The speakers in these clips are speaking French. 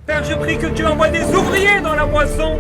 Père, je prie que tu envoies des ouvriers dans la moisson.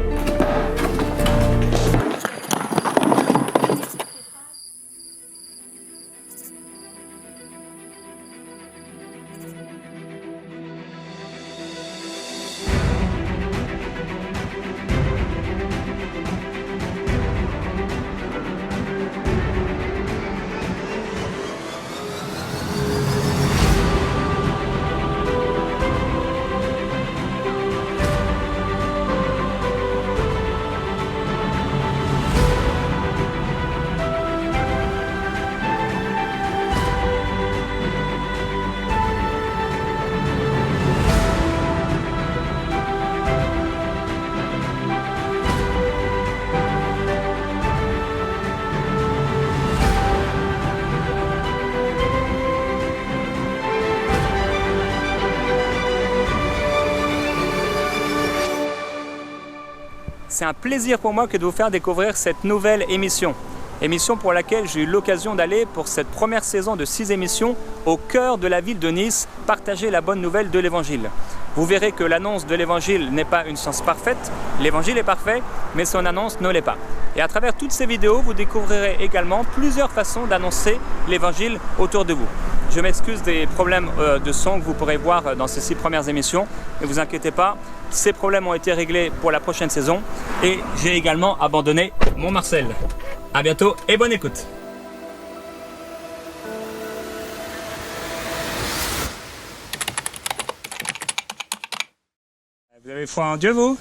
C'est un plaisir pour moi que de vous faire découvrir cette nouvelle émission. Émission pour laquelle j'ai eu l'occasion d'aller pour cette première saison de 6 émissions au cœur de la ville de Nice, partager la bonne nouvelle de l'Évangile. Vous verrez que l'annonce de l'Évangile n'est pas une science parfaite, l'Évangile est parfait, mais son annonce ne l'est pas. Et à travers toutes ces vidéos, vous découvrirez également plusieurs façons d'annoncer l'Évangile autour de vous. Je m'excuse des problèmes de son que vous pourrez voir dans ces 6 premières émissions, ne vous inquiétez pas, ces problèmes ont été réglés pour la prochaine saison et j'ai également abandonné mon Marcel. A bientôt et bonne écoute. Vous avez foi en Dieu, vous?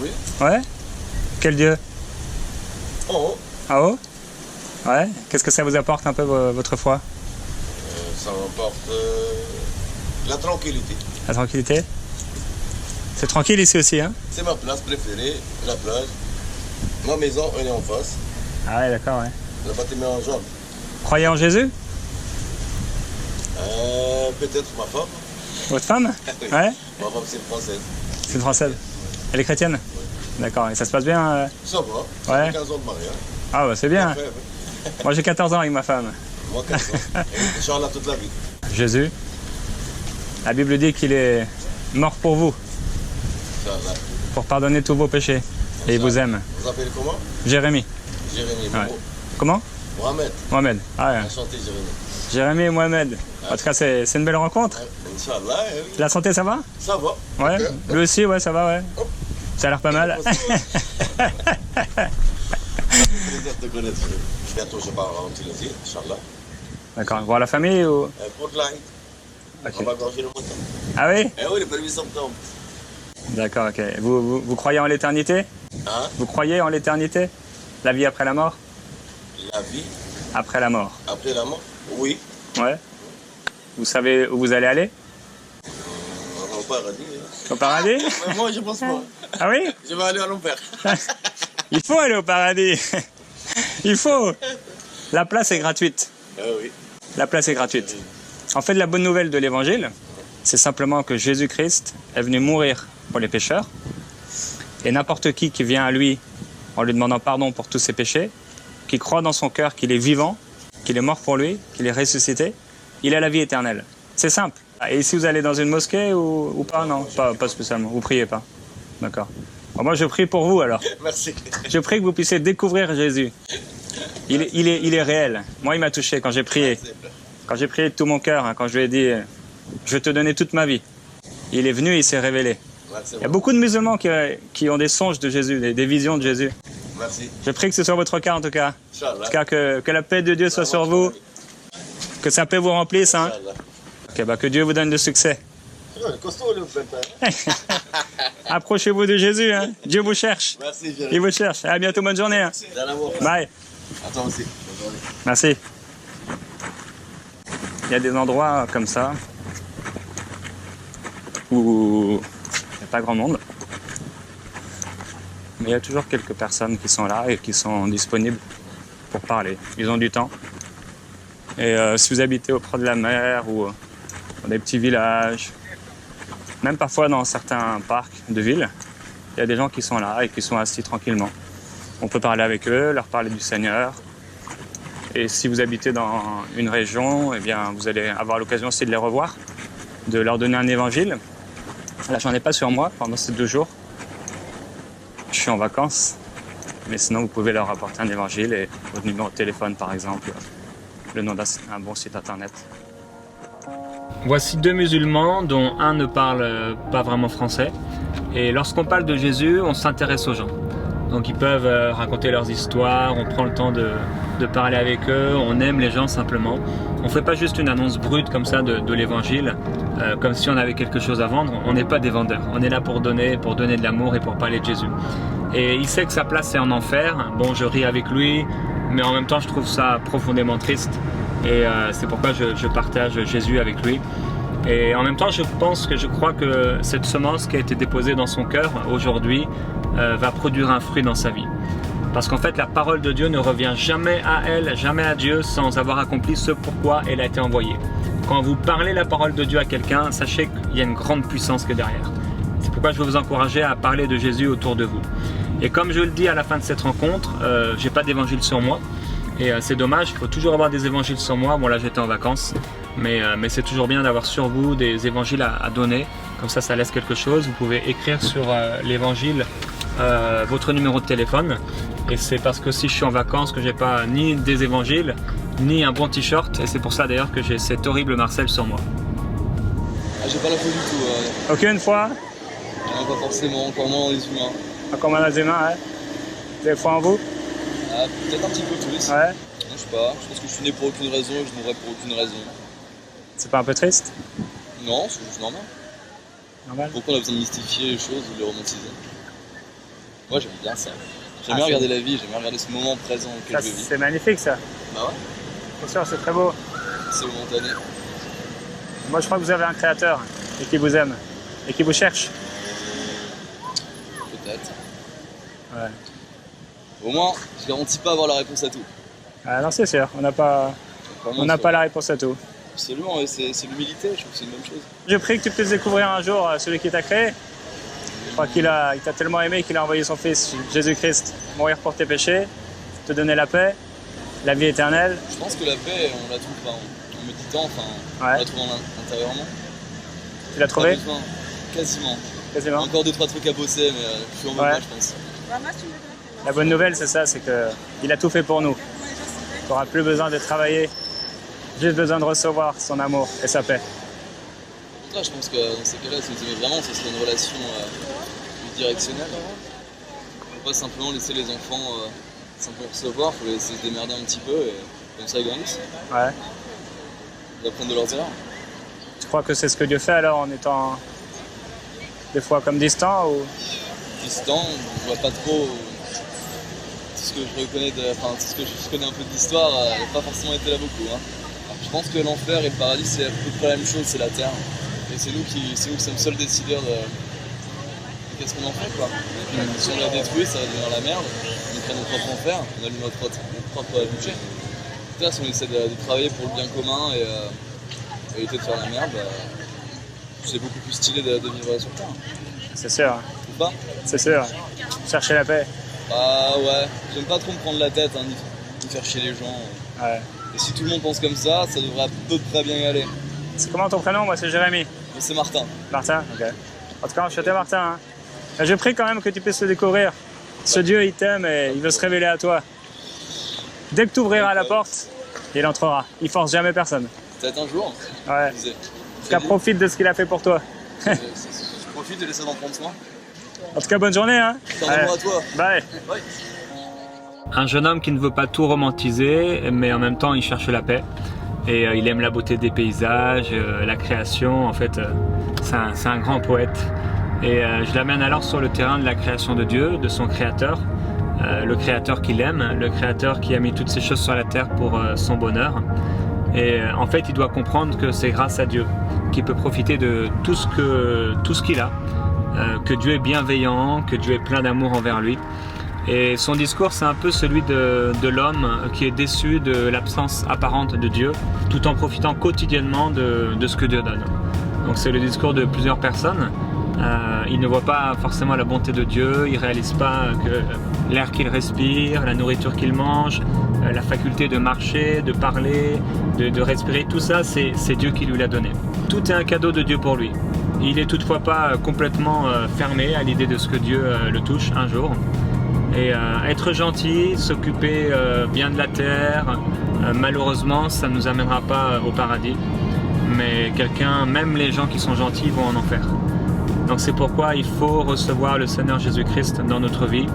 Oui. Ouais? Quel Dieu? En haut. En haut? Ouais. Qu'est-ce que ça vous apporte un peu votre foi? Ça m'apporte la tranquillité. La tranquillité? C'est tranquille ici aussi, hein? C'est ma place préférée, la plage. Ma maison, elle est en face. Ah ouais, d'accord, ouais. Le bâtiment en jaune. Croyez en Jésus? Peut-être ma femme. Votre femme? Oui. Ouais? Ma femme, c'est une française. C'est une Française? Elle est chrétienne? Oui. D'accord, et ça se passe bien? Ça va. Ça Ouais. fait 15 ans de mariage. Ah bah c'est bien. Après, Moi j'ai 14 ans avec ma femme. moi, 15 ans. Et Inch'Allah, toute la vie. Jésus, la Bible dit qu'il est mort pour vous, Inch'Allah. pour pardonner tous vos péchés. Et il vous aime. Vous appelez comment? Jérémie. Jérémy. Ouais. Comment? Mohamed. Mohamed. Ah ouais. Enchanté, Jérémy. Jérémie et Mohamed. En tout cas, c'est une belle rencontre. Inch'Allah, oui. La santé, ça va? Ça va. Ouais. Ok. Lui aussi, ouais, ça va, ouais. Hop. Ça a l'air pas mal. Ça fait plaisir de te connaître. Bientôt, je pars en Tunisie, Inch'Allah. D'accord. Voir la famille ou? Pour de l'Aïd. Ok. On va gorger le mouton. Ah oui? Eh oui, le 1er septembre. D'accord, ok. Vous croyez en l'éternité? Hein? Vous croyez en l'éternité? La vie après la mort? La vie Après la mort. après la mort? Oui. Ouais. Vous savez où vous allez aller? Au paradis. Hein. Au paradis? Mais moi, je pense pas. Ah oui? Je vais aller à l'enfer. Il faut aller au paradis. Il faut. La place est gratuite. Ah oui. La place est gratuite. En fait, la bonne nouvelle de l'évangile, c'est simplement que Jésus-Christ est venu mourir pour les pécheurs. Et n'importe qui vient à lui en lui demandant pardon pour tous ses péchés, qui croit dans son cœur qu'il est vivant, qu'il est mort pour lui, qu'il est ressuscité, il a la vie éternelle. C'est simple. Et si vous allez dans une mosquée ou pas? Non, pas spécialement. Vous priez pas. D'accord. Bon, moi, je prie pour vous alors. Merci. Je prie que vous puissiez découvrir Jésus. Il est réel. Moi, il m'a touché quand j'ai prié. Quand j'ai prié de tout mon cœur, hein, quand je lui ai dit je vais te donner toute ma vie. Il est venu et il s'est révélé. Merci. Il y a beaucoup de musulmans qui ont des songes de Jésus, des visions de Jésus. Merci. Je prie que ce soit votre cas en tout cas. En Inch'Allah. tout cas, que la paix de Dieu soit sur vous, que sa paix vous remplisse. Hein. Inch'Allah. Ok, bah, que Dieu vous donne de succès. Il est costaud, le fait. Hein. Approchez-vous de Jésus. Hein. Dieu vous cherche. Merci, Il Jérémy. vous cherche. À bientôt, bonne journée. Hein. Dans l'amour. Bye. À toi aussi. Bonne journée. Merci. Il y a des endroits comme ça où il n'y a pas grand monde. Mais il y a toujours quelques personnes qui sont là et qui sont disponibles pour parler. Ils ont du temps. Et si vous habitez auprès de la mer ou dans des petits villages, même parfois dans certains parcs de ville, il y a des gens qui sont là et qui sont assis tranquillement. On peut parler avec eux, leur parler du Seigneur. Et si vous habitez dans une région, eh bien, vous allez avoir l'occasion aussi de les revoir, de leur donner un évangile. Là, j'en ai pas sur moi pendant ces 2 jours. Je suis en vacances. Mais sinon, vous pouvez leur apporter un évangile et votre numéro de téléphone, par exemple, le nom d'un bon site internet. Voici 2 musulmans dont un ne parle pas vraiment français. Et lorsqu'on parle de Jésus, on s'intéresse aux gens. Donc ils peuvent raconter leurs histoires, on prend le temps de parler avec eux, on aime les gens simplement. On ne fait pas juste une annonce brute comme ça de l'évangile, comme si on avait quelque chose à vendre. On n'est pas des vendeurs, on est là pour donner de l'amour et pour parler de Jésus. Et il sait que sa place est en enfer. Bon, je ris avec lui, mais en même temps je trouve ça profondément triste. Et c'est pourquoi je partage Jésus avec lui. Et en même temps, je crois que cette semence qui a été déposée dans son cœur aujourd'hui va produire un fruit dans sa vie. Parce qu'en fait, la parole de Dieu ne revient jamais à elle, jamais à Dieu, sans avoir accompli ce pourquoi elle a été envoyée. Quand vous parlez la parole de Dieu à quelqu'un, sachez qu'il y a une grande puissance qui est derrière. C'est pourquoi je veux vous encourager à parler de Jésus autour de vous. Et comme je le dis à la fin de cette rencontre, j'ai pas d'évangile sur moi. Et c'est dommage, il faut toujours avoir des évangiles sur moi. Bon là j'étais en vacances, mais c'est toujours bien d'avoir sur vous des évangiles à donner. Comme ça laisse quelque chose. Vous pouvez écrire sur l'évangile votre numéro de téléphone. Et c'est parce que si je suis en vacances que j'ai pas ni des évangiles, ni un bon t-shirt. Et c'est pour ça d'ailleurs que j'ai cet horrible Marcel sur moi. Ah, j'ai pas la foi du tout. Aucune foi? Pas forcément, encore moins dans les humains. Encore moins dans les humains, ouais. Vous avez foi en vous? Peut-être un petit peu tous. Ouais. Non, je sais pas. Je pense que je suis né pour aucune raison et je mourrai pour aucune raison. C'est pas un peu triste? Non, c'est juste normal. Normal. Pourquoi on a besoin de mystifier les choses ou de les romantiser? Moi j'aime bien ça. J'aime bien regarder la vie, j'aime bien regarder ce moment présent auquel je vis. C'est magnifique ça. Bah ouais. C'est sûr, c'est très beau. C'est momentané. Moi je crois que vous avez un créateur et qui vous aime et qui vous cherche. Peut-être. Ouais. Au moins, je garantis pas avoir la réponse à tout. Ah non, c'est sûr, on n'a pas la réponse à tout. Absolument, et c'est l'humilité, je trouve que c'est une bonne chose. Je prie que tu puisses découvrir un jour celui qui t'a créé. Je crois qu'il t'a tellement aimé qu'il a envoyé son Fils Jésus-Christ mourir pour tes péchés, te donner la paix, la vie éternelle. Je pense que la paix, on la trouve en méditant, on la trouve intérieurement. Tu l'as trouvé? Quasiment. Encore 2-3 trucs à bosser, mais je suis en mode je pense. La bonne nouvelle, c'est ça, c'est qu'il a tout fait pour nous. Tu n'auras plus besoin de travailler, juste besoin de recevoir son amour et sa paix. Au contraire, je pense que dans ces cas-là, si vous aimez vraiment, ce serait une relation directionnelle. Il ne faut pas simplement laisser les enfants simplement recevoir, il faut les laisser se démerder un petit peu et comme ça ils grandissent. Ouais. Ils apprennent de leurs erreurs. Tu crois que c'est ce que Dieu fait alors en étant des fois comme distant ou... Distant, je vois pas trop. Tout ce que je reconnais tout ce que je connais un peu d'histoire n'a pas forcément été là beaucoup. Hein. Alors, je pense que l'enfer et le paradis c'est à peu près la même chose, c'est la terre. Et c'est nous qui sommes seuls décideurs de qu'est-ce qu'on en fait quoi. Si on la détruit, ça va devenir la merde. On crée notre propre enfer, on allume notre propre budget. Là, si on essaie de travailler pour le bien commun et éviter de faire la merde, c'est beaucoup plus stylé de vivre sur terre. C'est sûr. Ou pas? C'est sûr. Chercher la paix. Ah ouais, j'aime pas trop me prendre la tête, ni faire chier les gens. Ouais. Et si tout le monde pense comme ça devrait à peu près bien y aller. C'est comment ton prénom? Moi c'est Jérémy. Moi c'est Martin. Martin, ok. En tout cas, enchanté Martin. Hein. Je prie quand même que tu puisses le découvrir. Ce Dieu, il t'aime et il veut se révéler à toi. Dès que tu ouvriras la porte, il entrera. Il force jamais personne. Peut-être un jour. Ouais. En tout cas, profite de ce qu'il a fait pour toi. Je profite de laisser d'en prendre soin. En tout cas, bonne journée. Hein. À toi. Bye. Bye. Un jeune homme qui ne veut pas tout romantiser, mais en même temps, il cherche la paix. Et il aime la beauté des paysages, la création. En fait, c'est un grand poète. Et je l'amène alors sur le terrain de la création de Dieu, de son créateur. Le créateur qu'il aime, le créateur qui a mis toutes ces choses sur la terre pour son bonheur. Et en fait, il doit comprendre que c'est grâce à Dieu qu'il peut profiter de tout ce qu'il a, que Dieu est bienveillant, que Dieu est plein d'amour envers lui. Et son discours, c'est un peu celui de l'homme qui est déçu de l'absence apparente de Dieu, tout en profitant quotidiennement de ce que Dieu donne. Donc c'est le discours de plusieurs personnes. Ils ne voient pas forcément la bonté de Dieu, ils ne réalisent pas que l'air qu'ils respirent, la nourriture qu'ils mangent, la faculté de marcher, de parler, de respirer, tout ça, c'est Dieu qui lui l'a donné. Tout est un cadeau de Dieu pour lui. Il est toutefois pas complètement fermé à l'idée de ce que Dieu le touche un jour. Et être gentil, s'occuper bien de la terre, malheureusement, ça ne nous amènera pas au paradis. Mais même les gens qui sont gentils vont en enfer. Donc c'est pourquoi il faut recevoir le Seigneur Jésus-Christ dans notre vie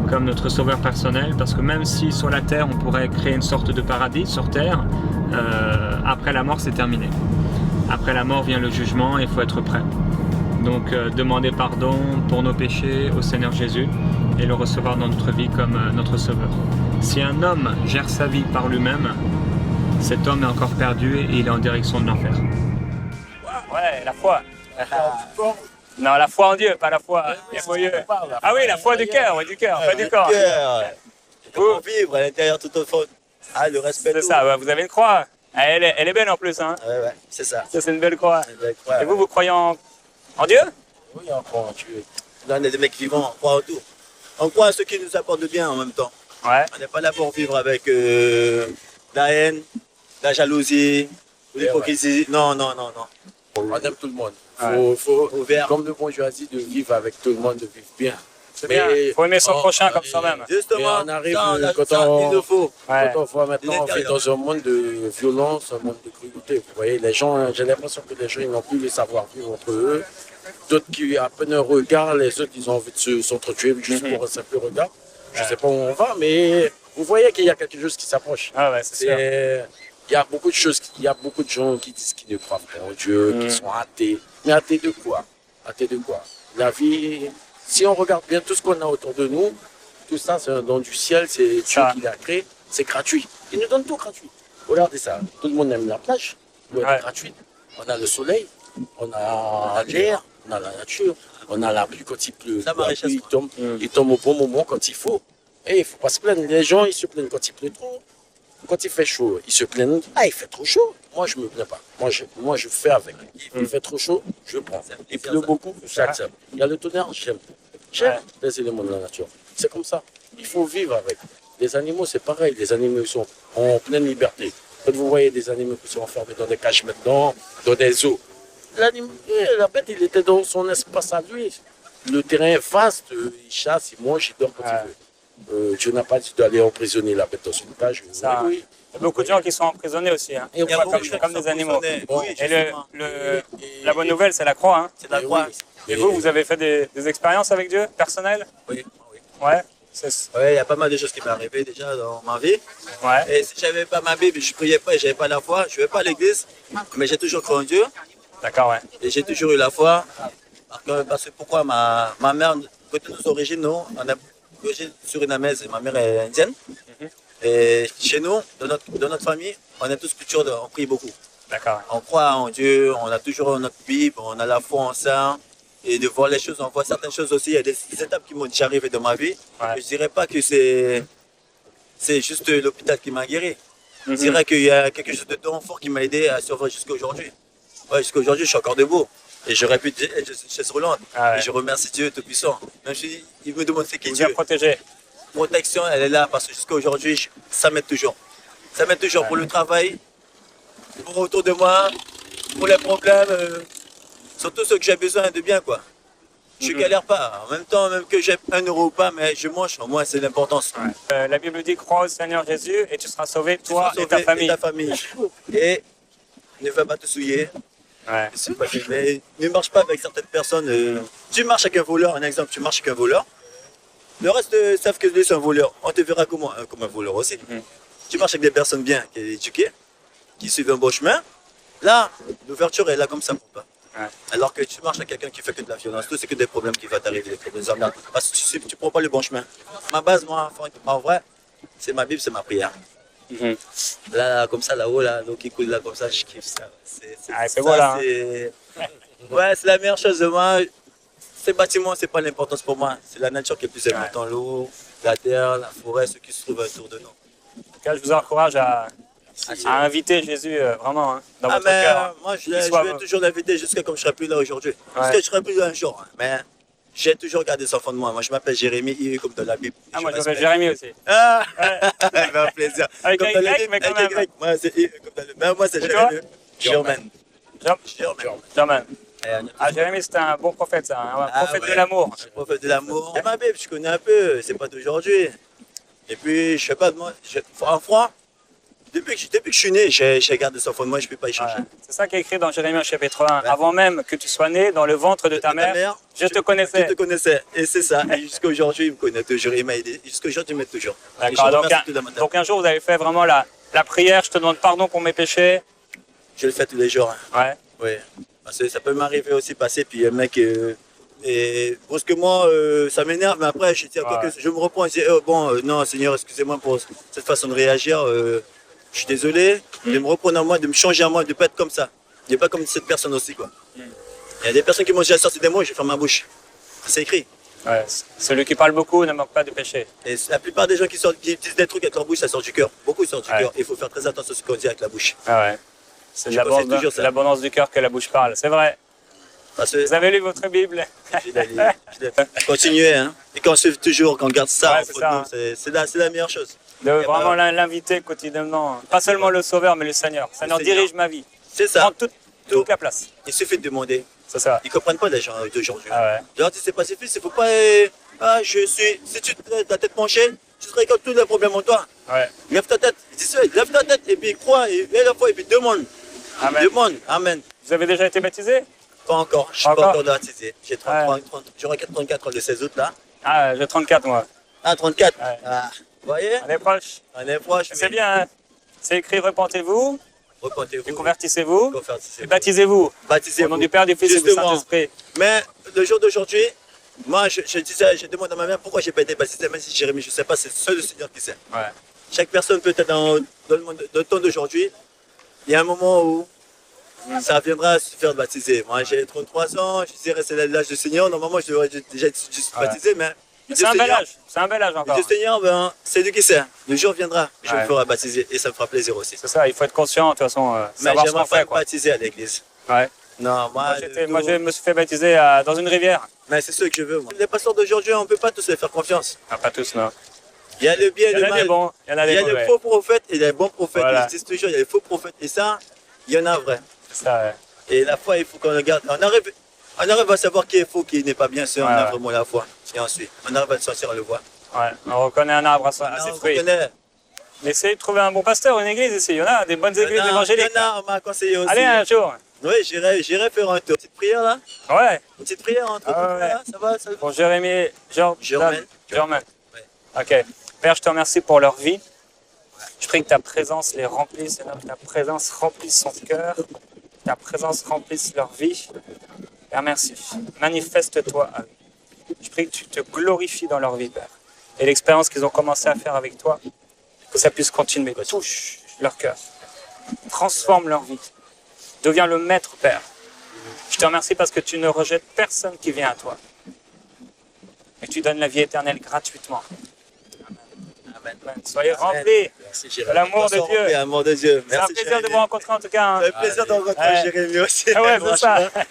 comme notre sauveur personnel, parce que même si sur la terre on pourrait créer une sorte de paradis sur terre, après la mort c'est terminé. Après la mort vient le jugement et il faut être prêt. Donc demander pardon pour nos péchés au Seigneur Jésus et le recevoir dans notre vie comme notre sauveur. Si un homme gère sa vie par lui-même, cet homme est encore perdu et il est en direction de l'enfer. Ouais, la foi. Non, la foi en Dieu, pas la foi. Ah oui, la foi du cœur, ouais, du cœur, pas du corps. Il faut vivre à l'intérieur tout au fond. Ah, le respect. C'est ça, ouais, vous avez une croix. Elle est belle en plus, hein. Ouais, c'est ça. Ça, c'est une belle croix. Une belle croix, et vous croyez en Dieu? Oui, on croit en Dieu. Là, on est des mecs vivants, on croit en tout. On croit à ce qui nous apporte le bien en même temps. Ouais. On n'est pas là pour vivre avec la haine, la jalousie, l'hypocrisie. Non. On aime tout le monde. Faut comme le bon Dieu a dit, de vivre avec tout le monde, de vivre bien. C'est bien. Il faut aimer son prochain comme soi-même. Justement, on arrive quand il nous faut. Ouais. Quand on voit maintenant, on vit dans un monde de violence, un monde de cruauté. Vous voyez, les gens, j'ai l'impression que les gens ils n'ont plus le savoir-vivre entre eux. D'autres qui, à peine un regard, les autres, ils ont envie de s'entretuer juste pour un simple regard. Je ne sais pas où on va, mais vous voyez qu'il y a quelque chose qui s'approche. Ah ouais, c'est sûr. Il y a beaucoup de choses, il y a beaucoup de gens qui disent qu'ils ne croient pas en Dieu, qui sont athées. Mais athées de quoi? Athées de quoi? La vie, si on regarde bien tout ce qu'on a autour de nous, tout ça, c'est un don du ciel, c'est Dieu qui l'a créé, c'est gratuit. Il nous donne tout gratuit. Regardez ça, tout le monde aime la plage, l'eau est gratuite. On a le soleil, on a l'air, on a la nature, on a la pluie quand il pleut. La pluie, il tombe au bon moment quand il faut. Et il ne faut pas se plaindre. Les gens, ils se plaignent quand il pleut trop. Quand il fait chaud, ils se plaignent. Ah, il fait trop chaud. Moi, je ne me plains pas. Moi, je fais avec. Il fait trop chaud, je prends. Il pleut beaucoup, j'accepte. Il y a le tonnerre, j'aime. J'aime les éléments de la nature. C'est comme ça. Il faut vivre avec. Les animaux, c'est pareil. Les animaux sont en pleine liberté. Quand vous voyez des animaux qui sont enfermés dans des cages maintenant, dans des eaux, la bête, il était dans son espace à lui. Le terrain est vaste, il chasse, il mange, il dort quand il veut. Dieu n'a pas dit d'aller emprisonner la bête dans une cage. Oui. Il y a beaucoup de gens qui sont emprisonnés aussi, hein. Comme des animaux. Bon, et la bonne nouvelle, c'est la croix. Hein. C'est la croix. Et vous avez fait des expériences avec Dieu, personnelles? Oui. Ouais. Il y a pas mal de choses qui m'est arrivé déjà dans ma vie. Ouais. Et si j'avais pas ma Bible, je priais pas, j'avais pas la foi, je vais pas à l'église, mais j'ai toujours cru en Dieu. D'accord, ouais. Et j'ai toujours eu la foi. Parce que pourquoi ma mère, côté de nos origines, nous, on a surinamaise et ma mère est indienne. Et chez nous, dans notre famille, on est tous culture, on prie beaucoup. D'accord. On croit en Dieu, on a toujours notre Bible, on a la foi en ça. Et de voir les choses, on voit certaines choses aussi. Il y a des étapes qui m'ont déjà arrivé dans ma vie. Ouais. Je ne dirais pas que c'est juste l'hôpital qui m'a guéri. Je dirais qu'il y a quelque chose de tant fort qui m'a aidé à survivre jusqu'à aujourd'hui. Ouais, jusqu'à aujourd'hui, je suis encore debout. Et j'aurais pu dire, je suis chaise roulante. Ah ouais. Et je remercie Dieu Tout-Puissant. Même si il me demande c'est qui Vous Dieu. a protégé. Protection, elle est là parce que jusqu'à aujourd'hui, ça m'aide toujours. Ça m'aide toujours pour le travail, pour autour de moi, pour les problèmes, surtout ce que j'ai besoin de bien, quoi. Je galère pas. En même temps, même que j'ai 1 euro ou pas, mais je mange, au moins c'est l'importance. Ouais. La Bible dit crois au Seigneur Jésus et tu seras sauvé, toi et ta famille. Et ne va pas te souiller. Ouais. Mais ne marche pas avec certaines personnes. Tu marches avec un voleur, un exemple, tu marches avec un voleur. Le reste savent que lui c'est un voleur. On te verra comme un voleur aussi. Tu marches avec des personnes bien, qui sont éduquées, qui suivent un bon chemin. Là, l'ouverture est là comme ça pour toi. Ouais. Alors que tu marches avec quelqu'un qui fait que de la violence, tout c'est que des problèmes qui vont t'arriver, des problèmes d'emmerde. Parce que tu ne prends pas le bon chemin. Ma base, moi, en vrai, c'est ma Bible, c'est ma prière. Là, comme ça, là-haut, là, l'eau qui coule là, comme ça, je kiffe ça. C'est beau là. Ouais, c'est la meilleure chose de moi. Ces bâtiments, c'est pas l'importance pour moi. C'est la nature qui est plus importante. L'eau, la terre, la forêt, ce qui se trouve autour de nous. En tout cas, je vous encourage à inviter Jésus vraiment dans votre cœur. Moi, je vais toujours l'inviter jusqu'à comme je serai plus là aujourd'hui. Parce que je serai plus là un jour. Hein. Mais j'ai toujours gardé ça au fond de moi. Moi, je m'appelle Jérémie, comme dans la Bible. Moi, je m'appelle Jérémie aussi. Ah, un plaisir. Avec un Y, mais quand même. Moi, c'est comme dans le... Mais moi, c'est Jérémie. Germaine. Germain. Ah, Jérémie, c'est un bon prophète, ça, un prophète de ouais. l'amour. Je suis prophète de l'amour. C'est ma Bible, je connais un peu, c'est pas d'aujourd'hui. Et puis, je sais pas, moi, en froid, depuis que je suis né, j'ai gardé ça au fond de moi, je peux pas y changer. Ouais. C'est ça qui est écrit dans Jérémie au chapitre 1. Avant même que tu sois né dans le ventre de ta mère, je te connaissais. Je te connaissais, et c'est ça. Et jusqu'à aujourd'hui, il me connaît toujours, il m'a aidé. Jusqu'à aujourd'hui, il m'aide toujours. Et je D'accord, le donc, remercie tout de ma tête. donc un jour vous avez fait vraiment la prière, je te demande pardon pour mes péchés. Je le fais tous les jours. Ouais. Oui. Parce que ça peut m'arriver aussi passer, puis un mec, et brusquement, ça m'énerve, mais après, je me reprends et je dis, oh, bon, non, Seigneur, excusez-moi pour cette façon de réagir, je suis désolé, de me reprendre en moi, de me changer en moi, de ne pas être comme ça. De ne pas comme cette personne aussi, quoi. Il y a des personnes qui m'ont déjà sorti des mots, je ferme ma bouche. C'est écrit. Ouais. Celui qui parle beaucoup ne manque pas de péché. Et la plupart des gens qui disent des trucs avec leur bouche, ça sort du cœur. Beaucoup sortent du cœur. Il faut faire très attention à ce qu'on dit avec la bouche. Ah ouais. C'est Je conseille toujours ça. l'abondance du cœur que la bouche parle, c'est vrai. Parce que Vous avez lu votre Bible? continuer, hein. Et qu'on suive toujours, qu'on garde ça, Ouais, au c'est fond ça, de hein. nous, c'est la meilleure chose. De vraiment l'inviter quotidiennement. Pas seulement le Sauveur, mais le Seigneur. Seigneur, Seigneur. dirige ma vie. C'est ça. Prends toute la place. Il suffit de demander. C'est ça. Ils ne comprennent pas les gens d'aujourd'hui. Ah ouais. Je leur dis, c'est pacifiste, il ne faut pas. Si tu te laisses la tête penchée, tu te récoltes tous les problèmes en toi. Ouais. Lève ta tête, dis ça, lève ta tête, et puis crois, et lève la foi, et puis demande. Amen. Demande, amen. Vous avez déjà été baptisé? Pas encore, je ne suis Pas pas encore encore baptisé. J'ai 33, j'aurai 34 le 16 août là. Ah, j'ai 34 moi. Ah, 34. Ouais. Ah, vous voyez, On est proche. on est proche. C'est bien, hein. C'est écrit, repentez-vous, et Repentez-vous. convertissez-vous, et Convertissez-vous. baptisez-vous. Au Baptisez-vous. nom du Père, du Fils et du Justement. Saint-Esprit. Mais le jour d'aujourd'hui, moi, je demande à ma mère pourquoi j'ai pas été baptisé, même si Jérémie, je ne sais pas, c'est seul le Seigneur qui sait. Ouais. Chaque personne peut être dans le temps d'aujourd'hui, il y a un moment où ça viendra se faire baptiser. Moi, j'ai 33 ans, je dirais c'est l'âge du Seigneur. Normalement, je devrais déjà être juste Ouais. baptisé, mais C'est un bel âge. C'est un bel âge encore. le Seigneur, ben, c'est lui qui sait. Le jour viendra, je Ouais. me ferai baptiser et ça me fera plaisir aussi. C'est ça, il faut être conscient, de toute façon, Mais savoir ce j'aimerais qu'on pas fait, être quoi. baptisé à l'église. Ouais. Non, Moi, je me suis fait baptiser dans une rivière. mais c'est ce que je veux. Moi. Les pasteurs d'aujourd'hui, on ne peut pas tous les faire confiance. Ah, pas tous, non. Il y a le bien et Il y le en a mal. des bons, il y en a Il y des a les mauvais. faux prophètes et les bons prophètes. Voilà. Ils disent toujours il y a les faux prophètes. Et ça, il y en a vrai. C'est ça, ouais. Et la foi, il faut qu'on regarde. On arrive à savoir qui est faux, qui n'est pas bien sûr. Ouais, On a ouais. vraiment la foi. Et ensuite, on arrive à le sentir, à le voir. Ouais. On reconnaît un arbre à ses On fruits. reconnaît. Mais essayez de trouver un bon pasteur, une église ici. Il y en a des bonnes églises Il y évangéliques. en a, on m'a conseillé aussi. Allez, un jour. Oui, j'irai faire un tour. Petite prière là. Ouais. Une petite prière entre Ah ouais. là. Ça va, ça va. Pour Jérémie, Germain. Germain. Ok. Père, je te remercie pour leur vie. Je prie que ta présence les remplisse, Seigneur, que ta présence remplisse son cœur, que ta présence remplisse leur vie. Père, merci. Manifeste-toi à eux. Je prie que tu te glorifies dans leur vie, Père. Et l'expérience qu'ils ont commencé à faire avec toi, que ça puisse continuer. Touche leur cœur. Transforme leur vie. Deviens le maître, Père. Je te remercie parce que tu ne rejettes personne qui vient à toi. Et tu donnes la vie éternelle gratuitement. Amen. Soyez Amen. remplis Merci de Jérémie. l'amour de Bonsoir, Dieu. l'amour de Dieu. C'est un Merci plaisir de Jérémie. vous rencontrer en tout cas. hein. C'est un plaisir de rencontrer Ouais. Jérémie aussi. Ah ouais, c'est ça. Franchement.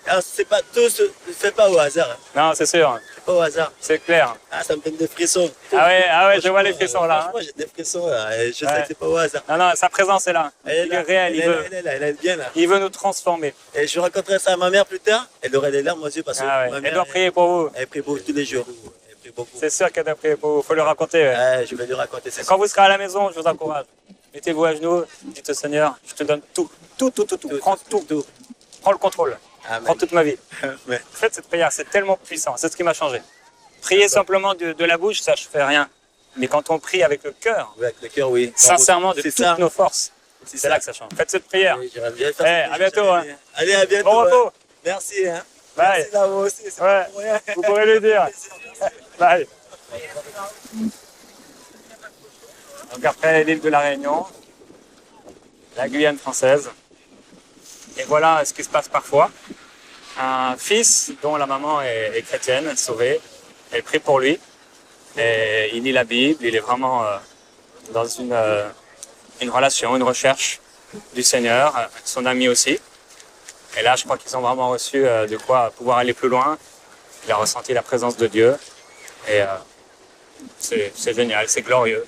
Alors, c'est pas tout, fait pas au hasard. Hein. Non, c'est sûr, Pas au hasard. c'est clair. Ah, ça me donne des frissons. Ah ouais, je vois les frissons là. hein. Franchement, j'ai des frissons là. Et je sais Ouais. que c'est pas au hasard. Non, non, sa présence est là. Elle Il là. est réel, Elle est bien là. il veut nous transformer. Et je raconterai ça à ma mère plus tard. Elle aurait les larmes aux yeux parce que Ah ouais. ma Elle mère, doit prier pour vous. elle prie beaucoup tous les jours. Elle prie beaucoup. C'est sûr qu'elle doit prier pour vous. Il faut le raconter. ouais. Ouais, je vais lui raconter ça. Quand vous serez à la maison, je vous encourage. Mettez-vous à genoux, dites au Seigneur, je te donne tout. Tout. Prends tout. Prends le contrôle. Amen. Prends toute ma vie. Ouais. Faites cette prière, c'est tellement puissant. C'est ce qui m'a changé. Prier simplement de la bouche, ça je fais rien. Mais quand on prie avec le cœur, Ouais, avec le cœur, oui. sincèrement, de C'est toutes ça. nos forces, C'est c'est là que ça change. Faites cette prière. Oui, j'aimerais bien faire Eh, ça. à bientôt, hein. Allez, à bientôt. Bon hein. repos. Merci. Hein. Bye. Merci là vous aussi. C'est Ouais. pas pour rien. Vous pourrez lui dire. Bye. Donc après l'île de la Réunion, la Guyane française. Et voilà ce qui se passe parfois. Un fils dont la maman est chrétienne, sauvée, elle prie pour lui. Et il lit la Bible, il est vraiment dans une relation, une recherche du Seigneur, avec son ami aussi. Et là, je crois qu'ils ont vraiment reçu de quoi pouvoir aller plus loin. Il a ressenti la présence de Dieu. Et c'est génial, c'est glorieux.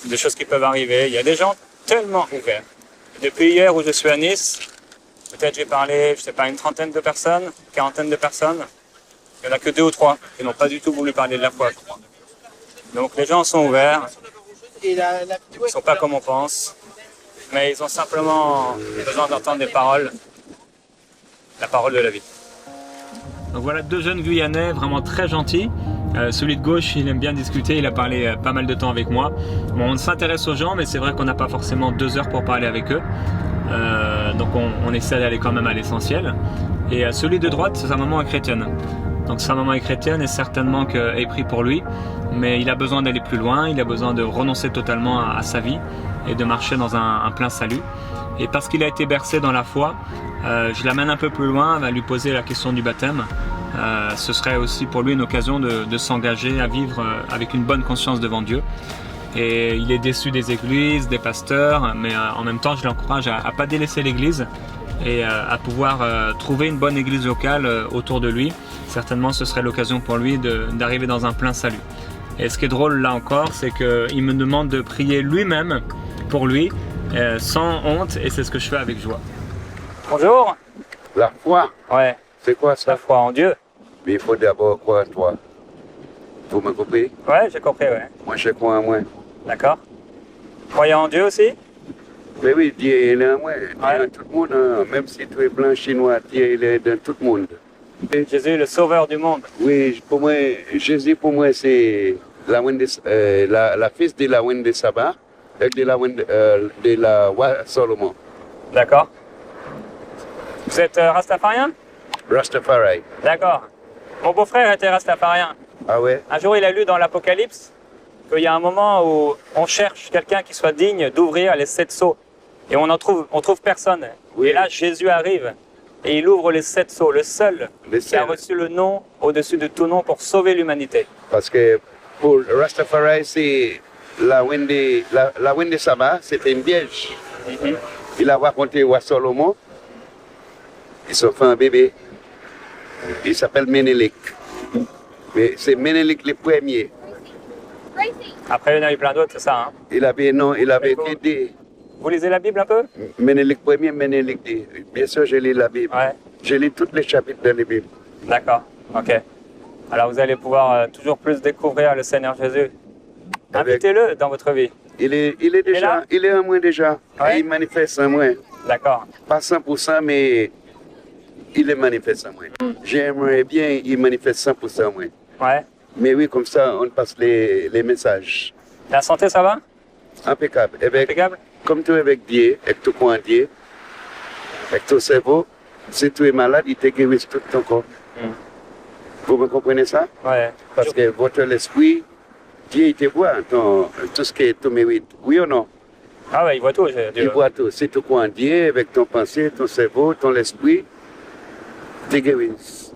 Des choses qui peuvent arriver. Il y a des gens tellement ouverts. Depuis hier où je suis à Nice, Peut-être j'ai parlé, je sais pas, une trentaine de personnes, une quarantaine de personnes. Il n'y en a que 2 ou 3 qui n'ont pas du tout voulu parler de la foi, je crois. Donc les gens sont ouverts, ils ne sont pas comme on pense, mais ils ont simplement besoin d'entendre des paroles, la parole de la vie. Donc voilà 2 jeunes Guyanais vraiment très gentils. Celui de gauche, il aime bien discuter, il a parlé pas mal de temps avec moi. Bon, on s'intéresse aux gens, mais c'est vrai qu'on n'a pas forcément 2 heures pour parler avec eux. Donc on essaie d'aller quand même à l'essentiel. Et celui de droite, sa maman est chrétienne. Donc sa maman est chrétienne et certainement qu'elle prie pour lui, mais il a besoin d'aller plus loin, il a besoin de renoncer totalement à sa vie et de marcher dans un plein salut. Et parce qu'il a été bercé dans la foi, je l'amène un peu plus loin à lui poser la question du baptême. Ce serait aussi pour lui une occasion de s'engager à vivre avec une bonne conscience devant Dieu. Et il est déçu des églises, des pasteurs, mais en même temps je l'encourage à ne pas délaisser l'église et à pouvoir trouver une bonne église locale autour de lui. Certainement ce serait l'occasion pour lui d'arriver dans un plein salut. Et ce qui est drôle là encore, c'est qu'il me demande de prier lui-même pour lui, sans honte, et c'est ce que je fais avec joie. Bonjour. La foi, Ouais, c'est quoi la ça? foi en Dieu. Mais il faut d'abord croire en toi. Vous me comprenez? Ouais, j'ai compris, ouais. Moi, je crois en moi. D'accord. Croyant en Dieu aussi? Mais oui, Dieu il est en moi. Dieu Ouais. est en tout le monde. Hein. Même si tu es blanc, chinois, Dieu il est dans tout le monde. Jésus est le sauveur du monde. Oui, pour moi, Jésus, pour moi, c'est la fils de la reine de Saba et de la roi Salomon. D'accord. Vous êtes rastafarien? Rastafari. D'accord. Mon beau-frère était rastafarien. Ah ouais? Un jour, il a lu dans l'Apocalypse qu'il y a un moment où on cherche quelqu'un qui soit digne d'ouvrir les 7 sceaux. Et on trouve personne. Oui. Et là, Jésus arrive et il ouvre les 7 sceaux, le seul Le qui a seul. reçu le nom au-dessus de tout nom pour sauver l'humanité. Parce que pour Rastafari, c'est la reine de Saba, c'était une vierge. Il a raconté au roi Salomon. Ils ont fait un bébé. Il s'appelle Ménélique. Mais c'est Ménélique le premier. Après, il y en a eu plein d'autres, c'est ça, hein? Il avait quitté Vous lisez la Bible un peu? Ménélique premier, Ménélique deux. Bien sûr, je lis la Bible. Ouais. Je lis tous les chapitres de la Bible. D'accord, ok. Alors vous allez pouvoir toujours plus découvrir le Seigneur Jésus. Avec- Invitez-le dans votre vie. Il est déjà, là? il est en moi déjà. Ouais. Et il manifeste en moi. D'accord. Pas 100%, mais il est manifeste en moi. J'aimerais bien qu'il manifeste 100% en moi. Ouais. Mais oui, comme ça, on passe les messages. La santé, ça va? Impeccable. Impeccable? Comme tu es avec Dieu, avec tout point Dieu, avec ton cerveau, si tu es malade, il te guérit tout ton corps. Mm. Vous me comprenez ça? Ouais. Parce que votre esprit, Dieu, il te voit tout ce que tu mérites. Oui ou non? Ah ouais, il voit tout, Il Dieu. voit tout. Si tu crois en Dieu, avec ton pensée, ton cerveau, ton esprit, te guérit.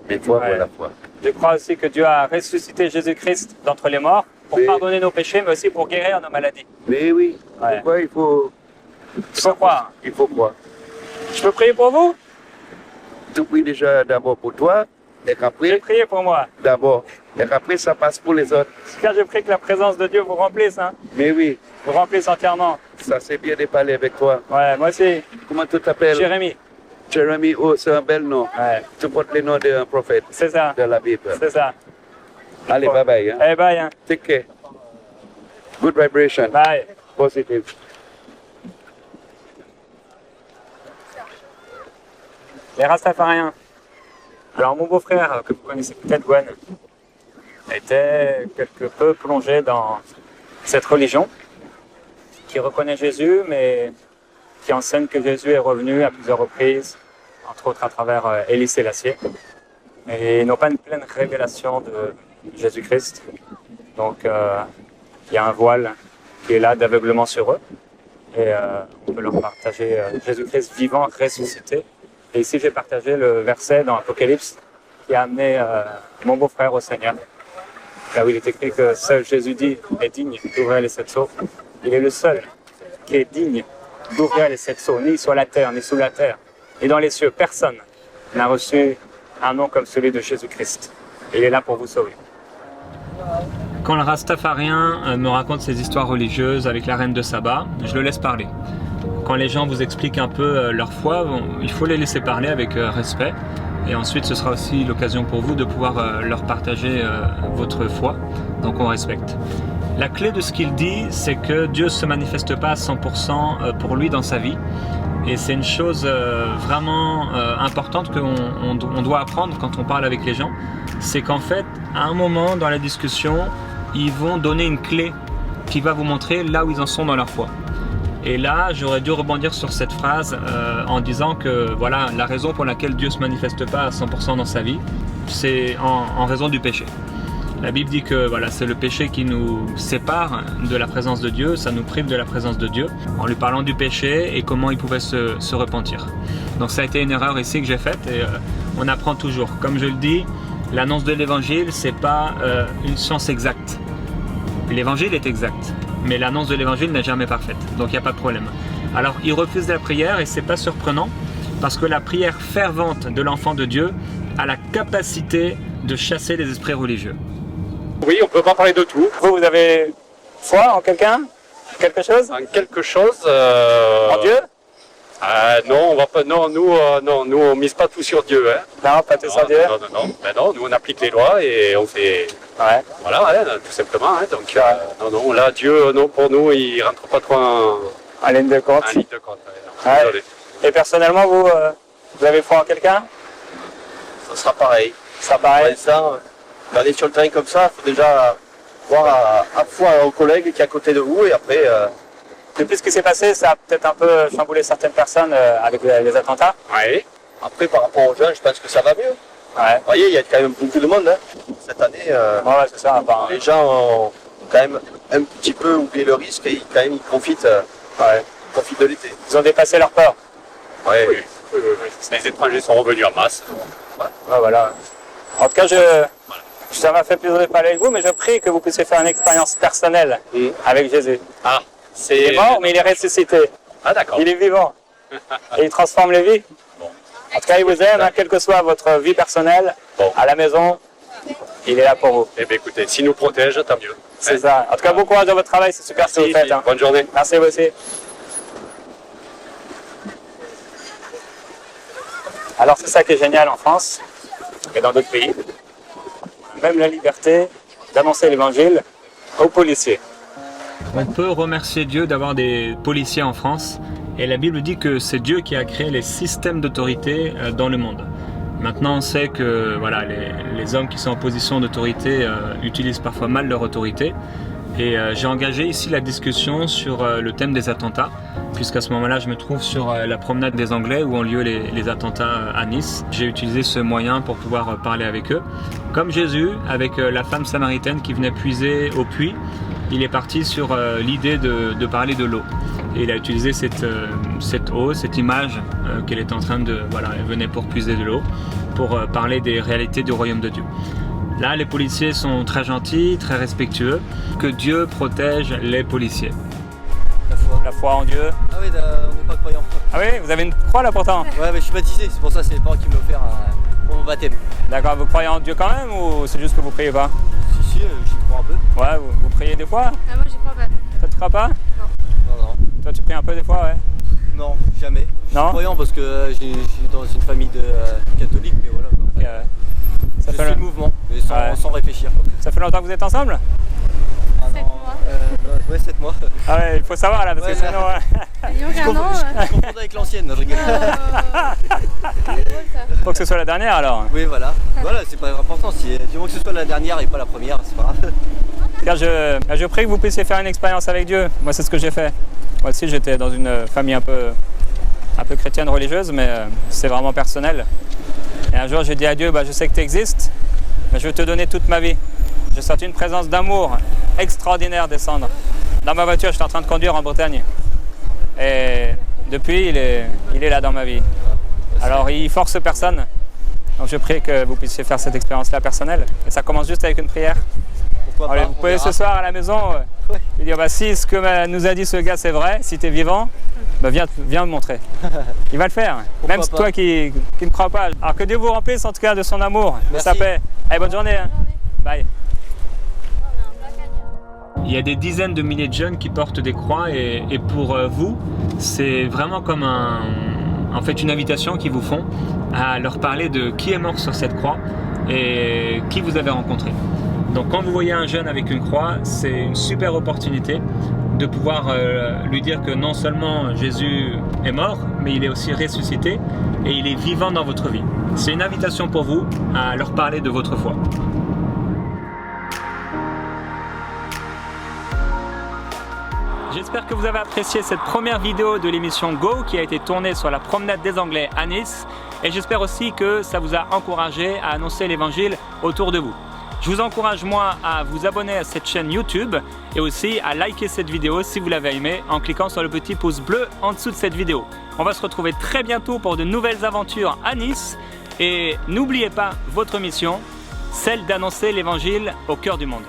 Mais foi, Ouais. voilà foi. Je crois aussi que Dieu a ressuscité Jésus-Christ d'entre les morts pour Oui. pardonner nos péchés, mais aussi pour guérir nos maladies. Mais oui, Ouais. pourquoi il faut... Je peux croire. Il faut croire. Je peux prier pour vous? Tu pries déjà d'abord pour toi, et J'ai qu'après, prié pour moi. d'abord, et qu'après, ça passe pour les autres. Car je prie que la présence de Dieu vous remplisse, hein? Mais oui, Vous remplisse entièrement. ça c'est bien de parler avec toi. Ouais, moi aussi. Comment tu t'appelles? Jérémie. Jérémie, oh, c'est un bel nom. Ouais, Tu portes le nom d'un prophète c'est ça. de la Bible. C'est ça. Allez, bye bye. Hein. Eh bye, hein. Take care. Good vibration. Bye. Positive. Les Rastafariens. Alors mon beau-frère, que vous connaissez peut-être, Gwen, était quelque peu plongé dans cette religion, qui reconnaît Jésus, mais qui enseigne que Jésus est revenu à plusieurs reprises, entre autres à travers Élie Sélassié. Et ils n'ont pas une pleine révélation de Jésus-Christ. Donc il y a un voile qui est là d'aveuglement sur eux. Et on peut leur partager Jésus-Christ vivant, ressuscité. Et ici, j'ai partagé le verset dans Apocalypse qui a amené mon beau-frère au Seigneur. Là où il est écrit que seul Jésus dit est digne d'ouvrir les 7 sceaux. Il est le seul qui est digne d'ouvrir les 7 sceaux, ni sur la terre, ni sous la terre, ni dans les cieux. Personne n'a reçu un nom comme celui de Jésus-Christ. Il est là pour vous sauver. Quand le Rastafarien me raconte ses histoires religieuses avec la reine de Saba, je le laisse parler. quand les gens vous expliquent un peu leur foi, il faut les laisser parler avec respect. Et ensuite, ce sera aussi l'occasion pour vous de pouvoir leur partager votre foi. Donc on respecte. La clé de ce qu'il dit, c'est que Dieu ne se manifeste pas à 100% pour lui dans sa vie. Et c'est une chose vraiment importante qu'on doit apprendre quand on parle avec les gens. C'est qu'en fait, à un moment dans la discussion, ils vont donner une clé qui va vous montrer là où ils en sont dans leur foi. Et là, j'aurais dû rebondir sur cette phrase en disant que voilà, la raison pour laquelle Dieu ne se manifeste pas à 100% dans sa vie, c'est en raison du péché. La Bible dit que voilà, c'est le péché qui nous sépare de la présence de Dieu, ça nous prive de la présence de Dieu, en lui parlant du péché et comment il pouvait se repentir. Donc ça a été une erreur ici que j'ai faite et on apprend toujours. Comme je le dis, l'annonce de l'évangile, c'est pas une science exacte. L'évangile est exact, mais l'annonce de l'évangile n'est jamais parfaite, donc il n'y a pas de problème. Alors il refuse la prière et c'est pas surprenant parce que la prière fervente de l'enfant de Dieu a la capacité de chasser les esprits religieux. Oui, on ne peut pas parler de tout. Vous avez foi en quelqu'un? Quelque chose? En quelque chose. En Dieu? Non, on va pas. Non, nous, on mise pas tout sur Dieu. Hein. Non, pas tout sur Dieu. Non. Ben non, nous on applique les lois et on fait. Ouais. Voilà, ouais, tout simplement. Hein. Donc, non, là, Dieu, non, pour nous, il rentre pas trop En ligne de compte. en ligne de compte. Ouais. Désolé. Et personnellement, vous avez foi en quelqu'un? Ça sera pareil. Ça paraît. Aller sur le terrain comme ça, il faut déjà voir à fois au collègue qui est à côté de vous et après. Depuis ce qui s'est passé, ça a peut-être un peu chamboulé certaines personnes avec les attentats. Oui. Après, par rapport aux jeunes, je pense que ça va mieux. Ouais. Vous voyez, il y a quand même beaucoup de monde. Hein. Cette année, Ouais, c'est ça. Enfin, les gens ont quand même un petit peu oublié le risque et ils profitent de l'été. ils ont dépassé leur peur. Ouais. Oui. Les étrangers sont revenus en masse. Ouais, voilà. En tout cas, ça m'a fait plaisir de parler avec vous, mais je prie que vous puissiez faire une expérience personnelle avec Jésus. Ah, Il est mort, mais il est ressuscité. Ah, d'accord. Il est vivant. Et il transforme les vies. En tout cas, il vous aime, hein, quelle que soit votre vie personnelle, à la maison, il est là pour vous. Eh bien, écoutez, s'il nous protège, tant mieux. C'est ça. En tout cas, bon courage dans votre travail, c'est super ce que vous faites. Hein. Bonne journée. Merci vous aussi. Alors, c'est ça qui est génial en France et dans d'autres pays. Même la liberté d'annoncer l'évangile aux policiers. On peut remercier Dieu d'avoir des policiers en France et la Bible dit que c'est Dieu qui a créé les systèmes d'autorité dans le monde. Maintenant on sait que voilà, les hommes qui sont en position d'autorité utilisent parfois mal leur autorité et j'ai engagé ici la discussion sur le thème des attentats puisqu'à ce moment-là je me trouve sur la promenade des Anglais où ont lieu les attentats à Nice. J'ai utilisé ce moyen pour pouvoir parler avec eux. Comme Jésus avec la femme samaritaine qui venait puiser au puits, il est parti sur l'idée de parler de l'eau. Et il a utilisé cette eau, cette image qu'elle est en train de... Voilà, elle venait pour puiser de l'eau, pour parler des réalités du royaume de Dieu. Là, les policiers sont très gentils, très respectueux. Que Dieu protège les policiers. La foi en Dieu. Ah oui, on n'est pas croyants. Ah oui, vous avez une croix là pourtant? Ouais, mais je suis baptisé, c'est pour ça c'est les parents qui me l'ont offert pour mon baptême. D'accord, vous croyez en Dieu quand même ou c'est juste que vous priez pas? Si, j'y crois un peu. Ouais, vous priez des fois? Ah, moi j'y crois pas. Toi tu crois pas? Non. Toi tu pries un peu des fois, ouais? Non, jamais. Je Non? suis croyant parce que je suis dans une famille de catholiques, mais voilà. Quoi. Ok, Je suis le mouvement, mais sans réfléchir. Quoi. Ça fait longtemps que vous êtes ensemble? 7 mois. Ouais, 7 mois. Ah ouais, il faut savoir là, parce que sinon... Disons qu'un an. Je confonds avec l'ancienne, je rigole. C'est drôle ça. Faut que ce soit la dernière alors. Oui, voilà. Voilà, c'est pas important. Si, du moment que ce soit la dernière et pas la première, c'est pas grave. Car je prie que vous puissiez faire une expérience avec Dieu. Moi, c'est ce que j'ai fait. Moi aussi, j'étais dans une famille un peu chrétienne, religieuse, mais c'est vraiment personnel. Et un jour, j'ai dit à Dieu, je sais que tu existes, mais je veux te donner toute ma vie. J'ai senti une présence d'amour extraordinaire descendre. Dans ma voiture, j'étais en train de conduire en Bretagne. Et depuis, il est là dans ma vie. Alors, il force personne. Donc, je prie que vous puissiez faire cette expérience-là personnelle. Et ça commence juste avec une prière. Pourquoi pas, Vous pouvez ce soir à la maison lui dire si ce que nous a dit ce gars c'est vrai, si tu es vivant, viens me montrer. Il va le faire. Même pas. toi qui ne crois pas. Alors que Dieu vous remplisse en tout cas de son amour, de sa Merci. paix. Allez, bonne journée. Hein. Bye. Il y a des dizaines de milliers de jeunes qui portent des croix et pour vous, c'est vraiment comme en fait une invitation qu'ils vous font à leur parler de qui est mort sur cette croix et qui vous avez rencontré. Donc quand vous voyez un jeune avec une croix, c'est une super opportunité de pouvoir lui dire que non seulement Jésus est mort, mais il est aussi ressuscité et il est vivant dans votre vie. C'est une invitation pour vous à leur parler de votre foi. J'espère que vous avez apprécié cette première vidéo de l'émission Go qui a été tournée sur la promenade des Anglais à Nice et j'espère aussi que ça vous a encouragé à annoncer l'évangile autour de vous. Je vous encourage moi à vous abonner à cette chaîne YouTube et aussi à liker cette vidéo si vous l'avez aimée en cliquant sur le petit pouce bleu en dessous de cette vidéo. On va se retrouver très bientôt pour de nouvelles aventures à Nice et n'oubliez pas votre mission, celle d'annoncer l'évangile au cœur du monde.